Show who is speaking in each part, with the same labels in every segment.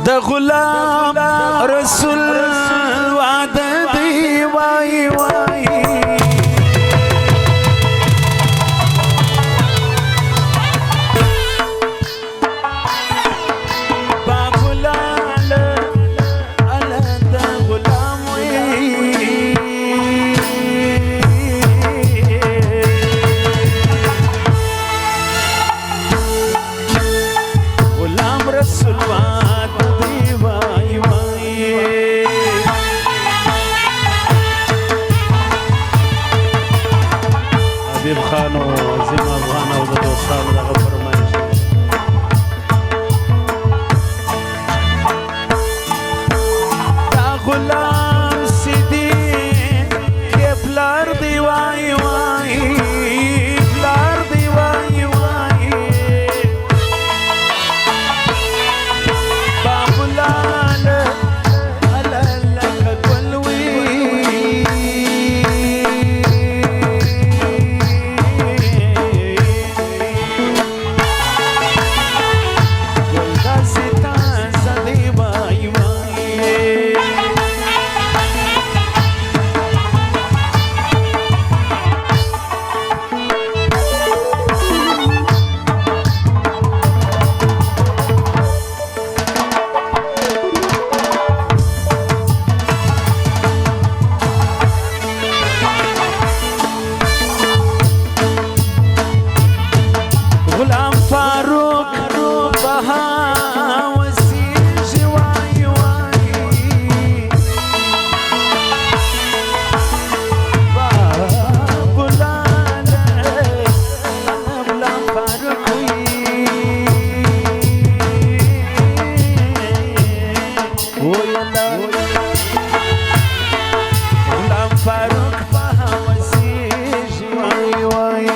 Speaker 1: د غلام رسول وعده دی وای وای
Speaker 2: خانو عظیم افغان او د دوستانو دغه فرمایش
Speaker 1: دا غلام سیدی کې پلار دی وای وای پلار دی وای وای بابلال لک ګلوي غلام فاروق بها وسیج وای وای بابلال غلام فاروق وی غلام فاروق بها وسیج وای وای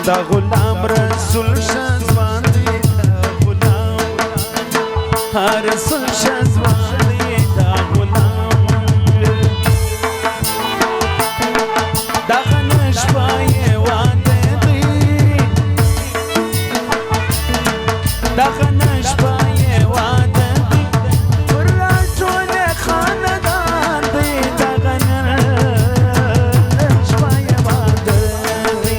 Speaker 1: دا غلام رسول شزوان دی دا غلام رسول شزوان دی دا غلام دا غنش پای واده دی دا غنش پای واده دی پر راجون خاندان دی دا غنش پای واده دی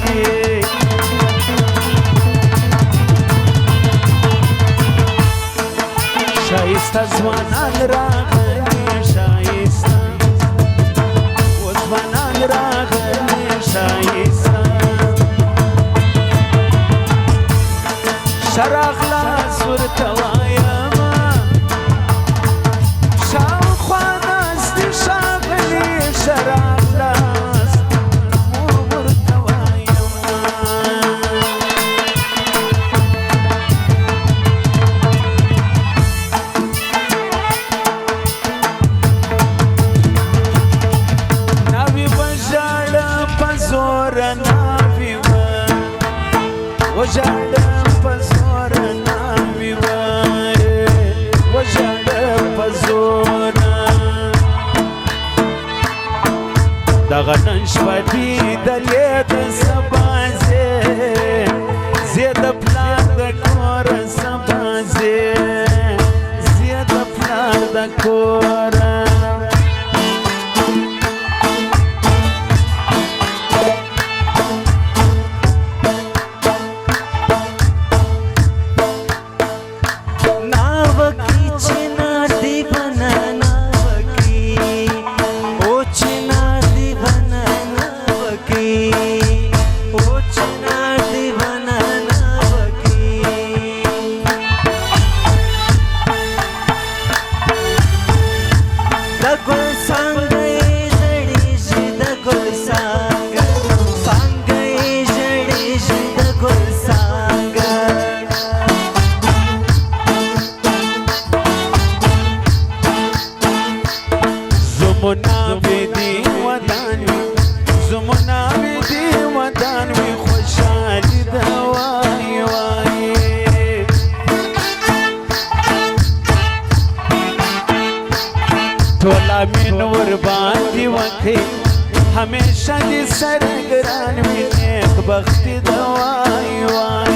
Speaker 1: شایسته زوانان راغلی شایسته و زوانان راغلی شایسته شراغ لاس ورته وایمه شاوخوا ناستې ښاغلي شراغ لاس ورته وایمه ناوی وژاړه په زوره ناوی وژاړه په زوره ناوی وژاړه په زوره دغه نن شپه لیدلې د سبا زه د پلار د کوره سبا زه د پلار د کوره ټوله مین ورباندې وکړي همیشه دې سره ګران وي نیک بختي د وای وای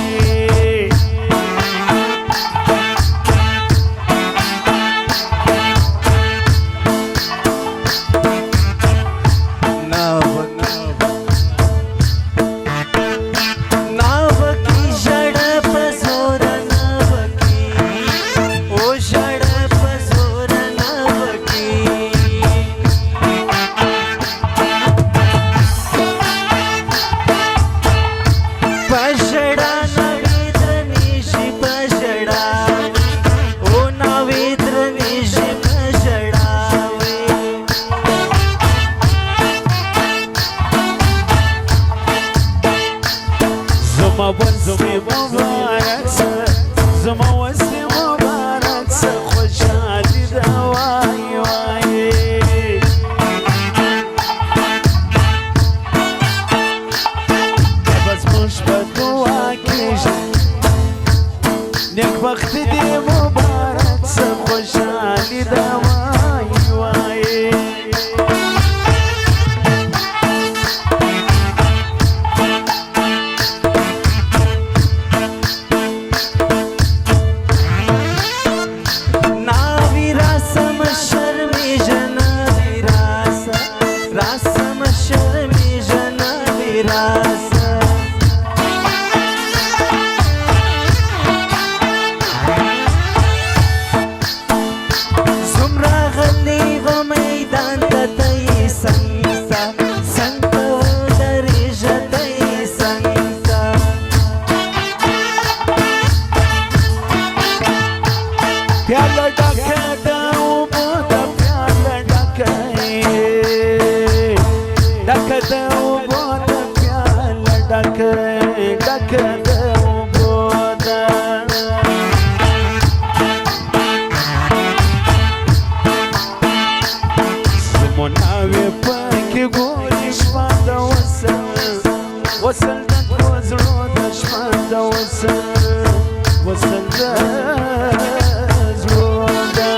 Speaker 1: زما وسې مبارک سه خوشحالي ده وای وای دا به زموږ په دعا کېږي نیک بختي دې مبارک سه خوشحالي ده وای وای प्याला डाके दाऊं बोदा प्याला डाके दाऊं बोदा प्याला डाके दाऊं बोदा सुमनावे पाके गोलिश पादा वसल दक वज़रू د وصل د زړه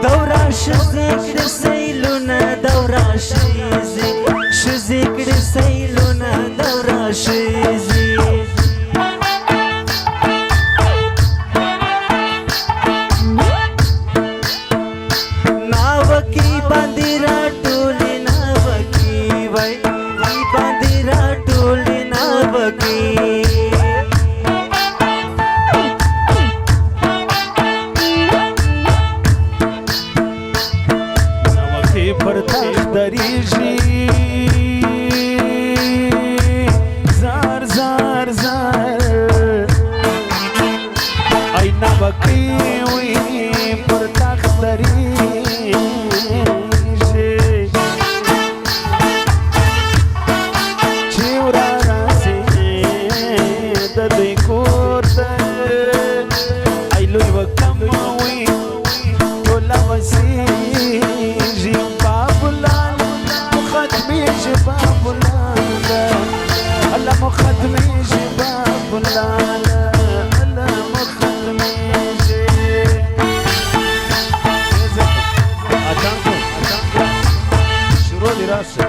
Speaker 3: دورا شزیکړ سیلونه دورا شزیکړ سیلونه دورا شزی ناوکی باندې را ټولې ناوکی وای باندې را ټولې ناوکی
Speaker 1: پر تخت دریږي زار زار زار اینا بکی وی پر تخت دریږي چې ورا راځي د دوی کور ته ای لوی وکم وی ټوله وسیږي شباب لالا الله مخدمي شباب لالا الله مخدمي أتانكم شروع دراسة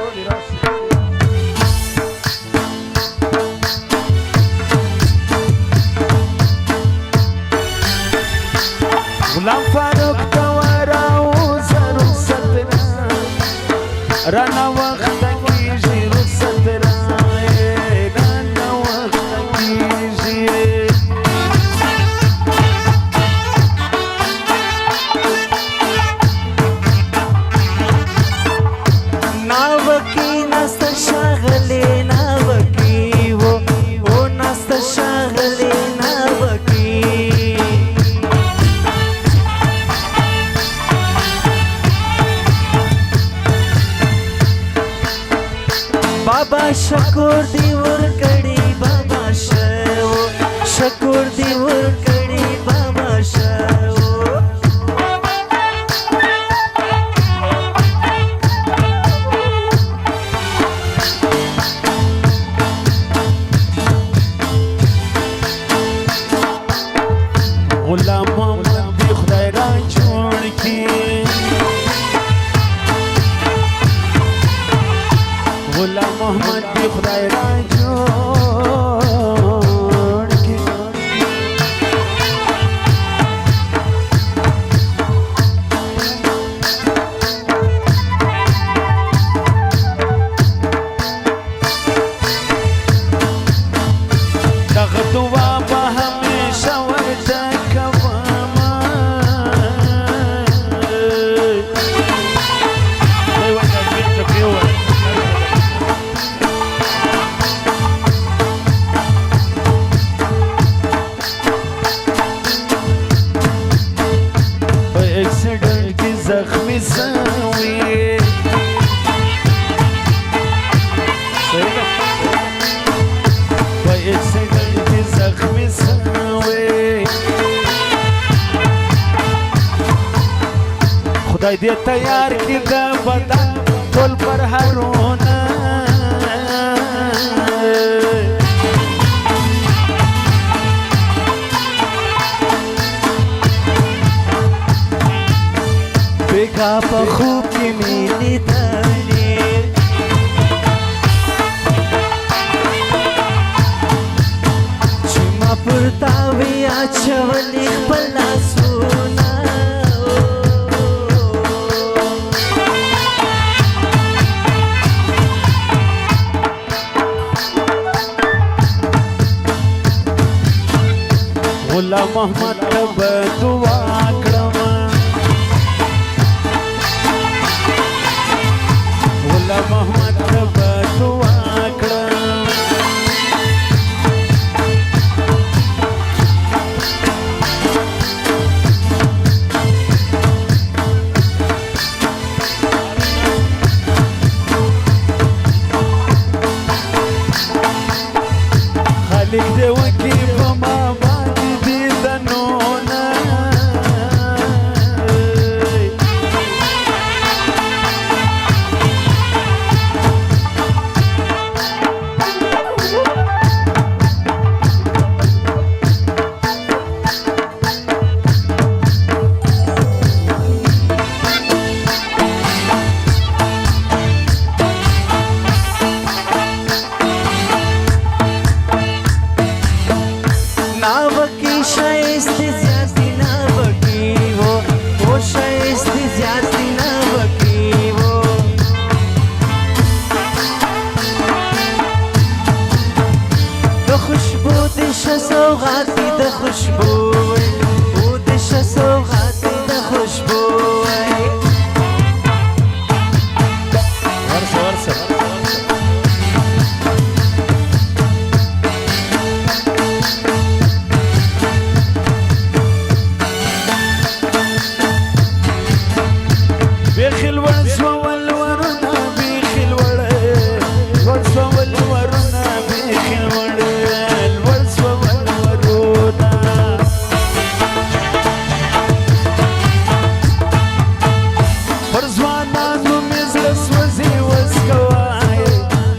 Speaker 1: غلام فاروق دوارا وزر ستنا رانا وقت
Speaker 3: बाबा शकुर दी ورکړي बाबा شو شकुر दी ورکړي बाबा شو
Speaker 1: غلام محمد دی خدای را جوړ کی غلام محمد دی خدای را جوړ کی دغه دعا به همیشه ورته زخمی سوی با اکسیدن کی زخمی سوی خدای دې تیار کی د بدن ټول پر هرونه
Speaker 3: बेका په خوب کې مې لیدلې چې ما پر تا وی اچولې خپل لاسونه
Speaker 1: غلام محمد رب دعا کړم غلام محمد رب دعا کړم خالق دې وکي په ما باندې دې دنونه
Speaker 3: खुशबू वो दिश सौगात द खुशबू
Speaker 2: वर्ष वर्ष
Speaker 1: بيخل ورسوة والورنا بيخل ورسوة والورنا بيخل ورسوة والورنا فرزوانا نمزلس وزي وسكواي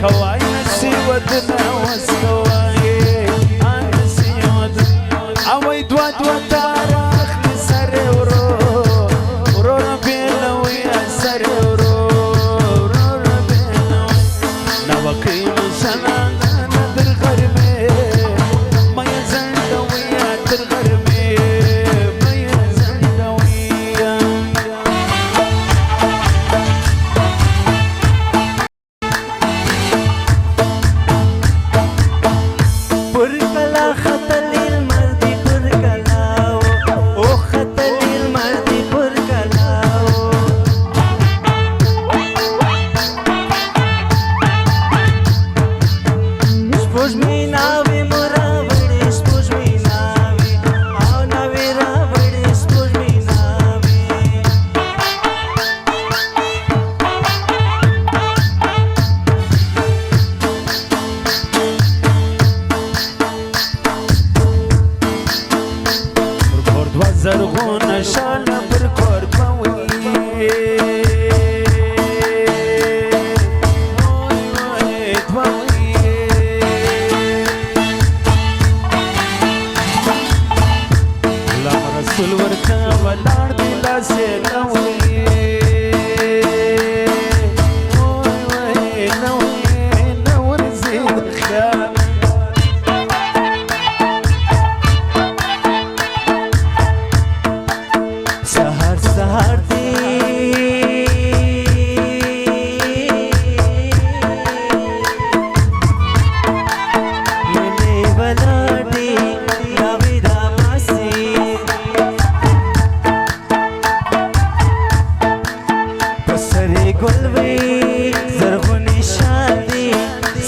Speaker 1: كواي نسي ودنا وسكواي نسي ودنا عويد ود ودارخ لسري ورو ورو ربينا ويا سري ورو ورو ربينا نوكيل سنة ندر غرمي ما يزل ويا ترغرمي ما يزل ويا
Speaker 3: بركلا خطل المرد بركلاو او خطل المرد بركلاو سپوږ می ناوي مراوړې سپوږ می ناوي او ناوي راوړې سپوږ می ناوي
Speaker 1: برکورد و زرغون شال برکورد موی غلام رسول ورته ولاړ دی لاسې نوی نوی نور زید خیال
Speaker 3: سهار سهار دی منی ولاړ دی راوي را باسي پسرې ګل وي زرغونې شال دی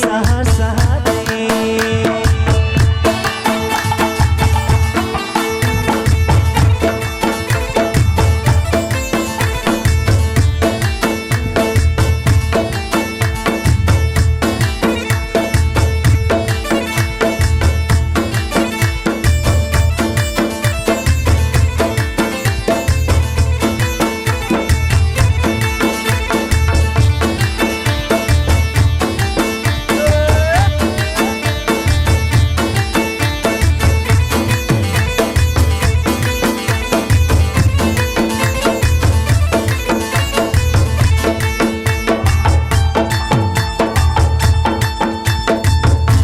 Speaker 3: سهار سهار دی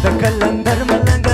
Speaker 3: د کلندر ملنګ